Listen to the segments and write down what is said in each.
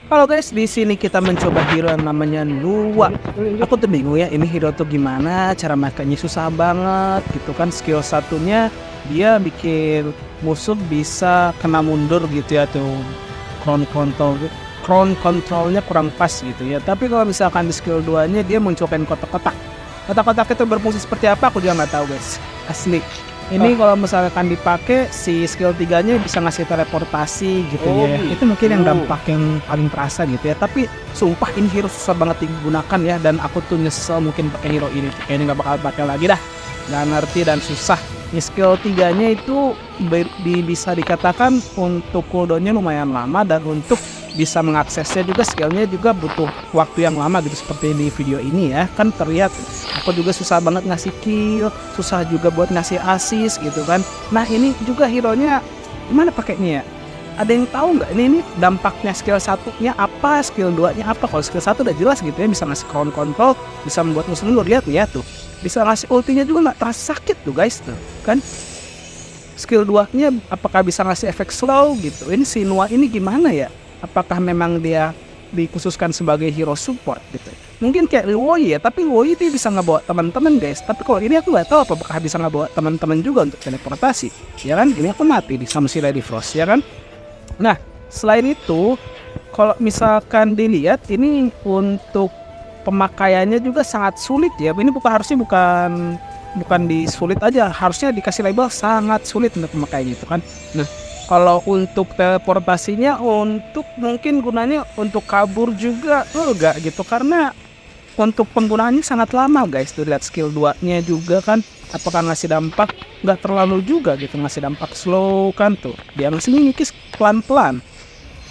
Halo guys, di sini kita mencoba hero yang namanya Lua. Aku tuh bingung ya, ini hero tuh gimana, cara makanya susah banget gitu kan. Skill satunya dia bikin musuh bisa kena mundur gitu ya tuh. Crown control, crown controlnya kurang pas gitu ya. Tapi kalau misalkan di skill 2-nya dia munculkan kotak-kotak. Kotak-kotak itu berfungsi seperti apa aku juga nggak tahu guys. Asli. Ini kalau misalkan dipakai si skill 3-nya bisa ngasih teleportasi gitu ya. Itu mungkin yang dampak yang paling terasa gitu ya. Tapi sumpah ini hero susah banget digunakan ya, dan aku tuh nyesel mungkin pakai hero ini. Kayaknya nggak bakal pakai lagi dah. Nggak ngerti dan susah. Ini skill 3-nya itu bisa dikatakan untuk cooldownnya lumayan lama, dan untuk bisa mengaksesnya juga skillnya juga butuh waktu yang lama gitu, seperti di video ini ya. Kan terlihat aku juga susah banget ngasih kill, susah juga buat ngasih assist gitu kan. Nah ini juga hero-nya gimana pakainya ya? Ada yang tahu nggak ini dampaknya skill satunya apa, skill 2-nya apa? Kalau skill 1 udah jelas gitu ya, bisa ngasih crown control, bisa membuat musuh mundur. Lihat nih ya tuh, bisa ngasih ultinya juga nggak terasa sakit tuh guys tuh kan. Skill 2-nya apakah bisa ngasih efek slow gitu? Ini si Nua ini gimana ya? Apakah memang dia dikhususkan sebagai hero support gitu? Mungkin kayak Woi ya, tapi Woi itu bisa ngebawa teman-teman guys. Tapi kalau ini aku nggak tahu apakah bisa ngebawa teman-teman juga untuk teleportasi. Ya kan? Ini aku mati di sama si Lady Frost ya kan? Nah, selain itu, kalau misalkan dilihat ini untuk pemakaiannya juga sangat sulit ya. Ini bukan disulit aja, harusnya dikasih label sangat sulit untuk pemakaiannya itu kan. Nah, kalau untuk teleportasinya untuk mungkin gunanya untuk kabur juga enggak gitu, karena untuk penggunaannya sangat lama guys. Tuh lihat skill 2-nya juga kan, apakah ngasih dampak? Nggak terlalu juga gitu, ngasih dampak slow kan tuh. Dia ngasih ngikis pelan-pelan.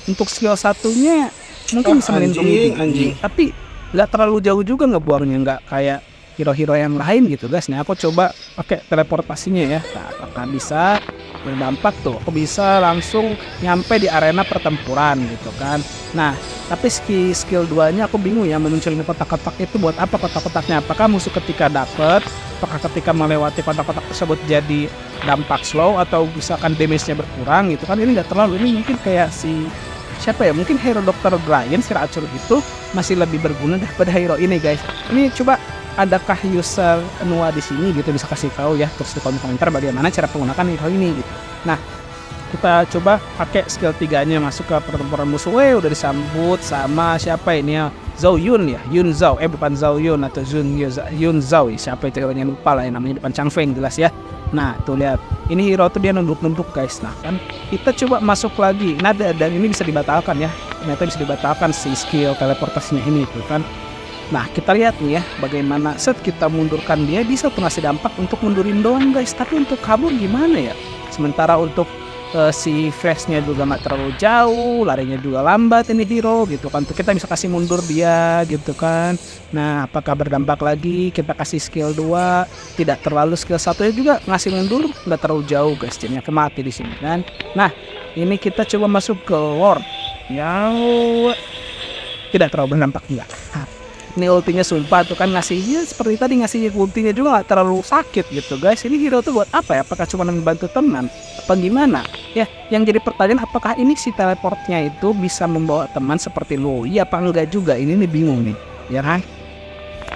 Untuk skill satunya mungkin bisa melindungi diri, tapi nggak terlalu jauh juga ngebuangnya, nggak kayak hero-hero yang lain gitu guys. Nah aku coba pakai teleportasinya ya. Nah, apakah bisa berdampak tuh? Aku bisa langsung nyampe di arena pertempuran gitu kan. Nah tapi skill 2-nya aku bingung ya, munculin kotak-kotak itu buat apa kotak-kotaknya? Apakah musuh ketika dapet, apakah ketika melewati kotak-kotak tersebut jadi dampak slow, atau misalkan damage-nya berkurang gitu kan. Ini nggak terlalu, ini mungkin kayak si siapa ya, mungkin hero Dr. Brian si racun itu masih lebih berguna daripada hero ini guys. Ini coba, adakah user Nua di sini gitu bisa kasih tahu ya, terus di kolom komentar bagaimana cara menggunakan hero ini gitu. Nah kita coba pakai skill 3-nya masuk ke pertempuran musuh. Udah disambut sama siapa ini ya, Zhao Yun ya, Yun Zhao, bukan Zhao Yun atau Yun Zhao ya, siapa itu hero-nya lupa lah ya, namanya depan Chang Feng jelas ya. Nah tuh lihat, ini hero tuh dia nunduk-nunduk guys. Nah kan kita coba masuk lagi, nah dan ini bisa dibatalkan ya, ternyata bisa dibatalkan si skill teleportasinya ini tuh kan. Nah kita lihat nih ya, bagaimana set kita mundurkan dia bisa tuh ngasih dampak untuk mundurin doang guys, tapi untuk kabur gimana ya? Sementara untuk si flashnya juga nggak terlalu jauh, larinya juga lambat ini hero gitu kan. Tuh kita bisa kasih mundur dia gitu kan. Nah apakah berdampak lagi? Kita kasih skill 2, tidak terlalu, skill 1-nya juga ngasih mundur nggak terlalu jauh guys, jadinya kemati di sini kan. Nah ini kita coba masuk ke Lord yang tidak terlalu berdampak juga. Ini ultinya sumpah tuh kan ngasihnya seperti tadi, ngasih ultinya juga gak terlalu sakit gitu guys. Ini hero tuh buat apa ya? Apakah cuma membantu teman? Apa gimana? Ya, yang jadi pertanyaan, apakah ini si teleportnya itu bisa membawa teman seperti Loi apa enggak juga? Ini nih bingung nih, ya kan?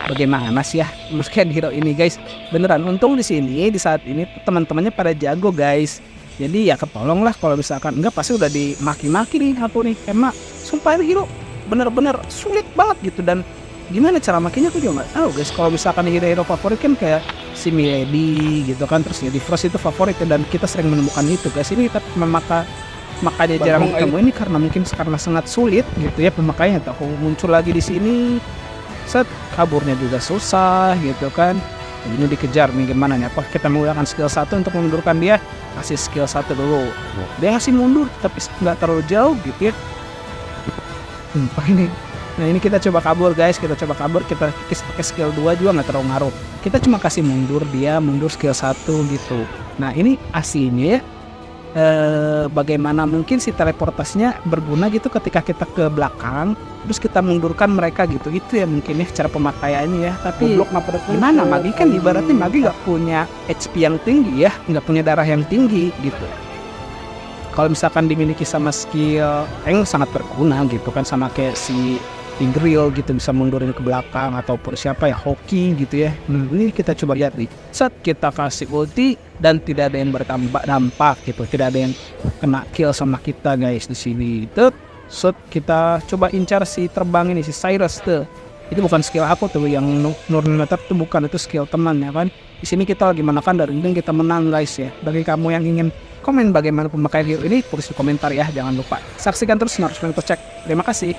Bagaimana sih ya mungkin hero ini guys? Beneran untung di sini di saat ini teman-temannya pada jago guys. Jadi ya ketolong lah, kalau misalkan enggak pasti udah dimaki-maki nih aku nih, karena sumpah ini hero bener-bener sulit banget gitu. Dan gimana cara makainya aku juga nggak tahu guys. Kalau misalkan hero favorit kan kayak si Milady gitu kan, terus Lady Frost itu favorit dan kita sering menemukan itu guys. Ini tapi makanya jarang ketemu ini karena mungkin karena sangat sulit gitu ya pemakaiannya. Tahu muncul lagi di sini, set kaburnya juga susah gitu kan. Ini dikejar nih gimana nih? Apa kita menggunakan skill 1 untuk memundurkan dia? Kasih skill 1 dulu, dia kasih mundur tapi nggak terlalu jauh gitu ya. Ini. Nah ini kita coba kabur guys, kita pakai skill 2 juga nggak terlalu ngaruh. Kita cuma kasih mundur, dia mundur skill 1 gitu. Nah ini aslinya ya, bagaimana mungkin si teleportasinya berguna gitu ketika kita ke belakang, terus kita mundurkan mereka gitu. Itu ya mungkin ya cara pemakaiannya ya. Tapi gimana, Magi kan ibaratnya Magi nggak punya HP yang tinggi ya, nggak punya darah yang tinggi gitu. kalau misalkan dimiliki sama skill yang sangat berguna gitu kan, sama kayak si Tigreal gitu, bisa mundurin ke belakang, ataupun siapa ya, Hoki gitu ya. Ini kita coba lihat nih, saat kita kasih ulti dan tidak ada yang bertambah dampak gitu, tidak ada yang kena kill sama kita guys di sini. Saat kita coba incar si terbang ini, si Cyrus tuh, itu bukan skill aku tuh, yang Nurmeter tuh bukan, itu skill teman ya kan. Di sini kita lagi menekan dan ini kita menang guys ya. Bagi kamu yang ingin komen bagaimana pemakaian hero ini, tulis di komentar ya, jangan lupa saksikan terus Naruto Cek. Terima kasih.